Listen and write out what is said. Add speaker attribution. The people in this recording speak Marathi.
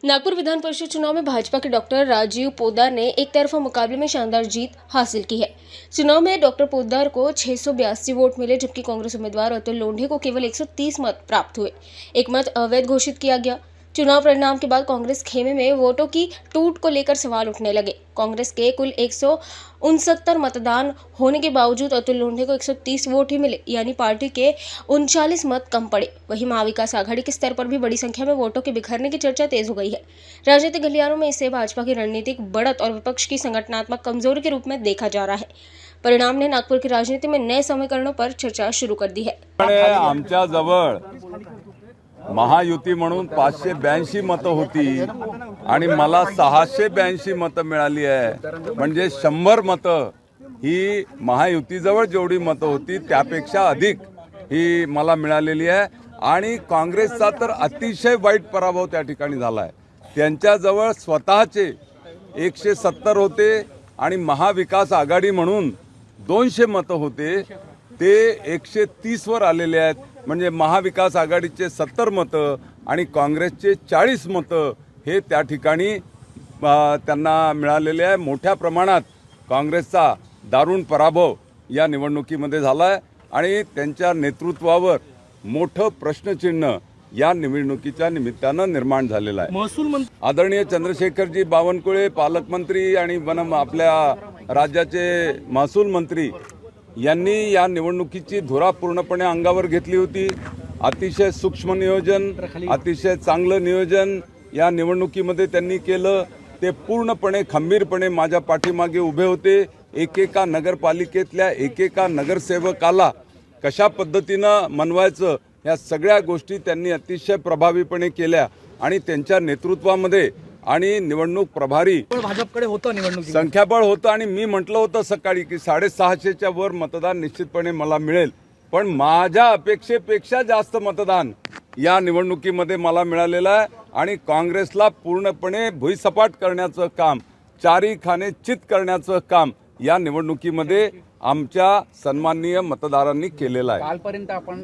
Speaker 1: नागपुर विधान परिषद चुनाव में भाजपा के डॉक्टर राजीव पोद्दार ने एक तरफा मुकाबले में शानदार जीत हासिल की है। चुनाव में डॉक्टर पोद्दार को 682 वोट मिले, जबकि कांग्रेस उम्मीदवार अतुल लोंढे को केवल 130 मत प्राप्त हुए। एक मत अवैध घोषित किया गया। चुनाव परिणाम के बाद कांग्रेस खेमे में वोटों की टूट को लेकर सवाल उठने लगे। कांग्रेस के कुल 169 मतदान होने के बावजूद अतुल लोंढे को 130 वोट ही मिले, यानी पार्टी के 39 मत कम पड़े। वहीं महाविकास आघाड़ी के स्तर पर भी बड़ी संख्या में वोटों के बिखरने की चर्चा तेज हो गई है। राजनीतिक गलियारों में इसे भाजपा की रणनीतिक बढ़त और विपक्ष की संगठनात्मक कमजोरी के रूप में देखा जा रहा है। परिणाम ने नागपुर की राजनीति में नए समीकरणों पर चर्चा शुरू कर दी है।
Speaker 2: आमच्या जवळ महायुती म्हणून 582 मतं होती आणि मला 682 मतं मिळाली आहे। म्हणजे 100 मतं ही महायुतीजवळ जेवढी मतं होती त्यापेक्षा अधिक ही मला मिळालेली आहे। आणि काँग्रेसचा तर अतिशय वाईट पराभव त्या ठिकाणी झाला आहे। त्यांच्याजवळ स्वतःचे 170 होते आणि महाविकास आघाडी म्हणून 200 मतं होते, ते 130 वर आलेले आहेत। म्हणजे महाविकास आघाडीचे 70 मतं आणि काँग्रेसचे 40 मतं हे त्या ठिकाणी त्यांना मिळालेले आहे। मोठ्या प्रमाणात काँग्रेसचा दारुण पराभव या निवडणुकीमध्ये झाला आहे आणि त्यांच्या नेतृत्वावर मोठं प्रश्नचिन्ह या निवडणुकीच्या निमित्तानं निर्माण झालेला आहे।
Speaker 3: महसूल मंत्री
Speaker 2: आदरणीय चंद्रशेखरजी बावनकुळे पालकमंत्री आणि आपल्या राज्याचे महसूल मंत्री यांनी या निवडणुकीची धुरा पूर्णपणे अंगावर घेतली होती। अतिशय सूक्ष्म नियोजन, अतिशय चांगलं नियोजन या निवडणुकीमध्ये त्यांनी केलं। ते पूर्णपणे खंबीरपणे माझ्या पाठीमागे उभे होते। एकेका नगरपालिकेतल्या एकेका नगरसेवकाला कशा पद्धतीनं मनवायचं या सगळ्या गोष्टी त्यांनी अतिशय प्रभावीपणे केल्या आणि त्यांच्या नेतृत्वामध्ये आणि निवडणूक प्रभारी
Speaker 3: भाजपकडे होतं निवडणूक
Speaker 2: संख्याबळ होतं आणि मी म्हटलं होतं सकाळी की 650च्या वर मतदान निश्चितपणे मला मिळेल, पण माझ्या अपेक्षेपेक्षा जास्त मतदान या निवडणुकीमध्ये मला मिळालेलं आहे आणि काँग्रेसला पूर्णपणे भुईसपाट करण्याचं काम, चारी खाने चित करण्याचं काम या निवडणुकीमध्ये आमच्या सन्माननीय मतदारांनी केलेलं आहे।
Speaker 3: कालपर्यंत आपण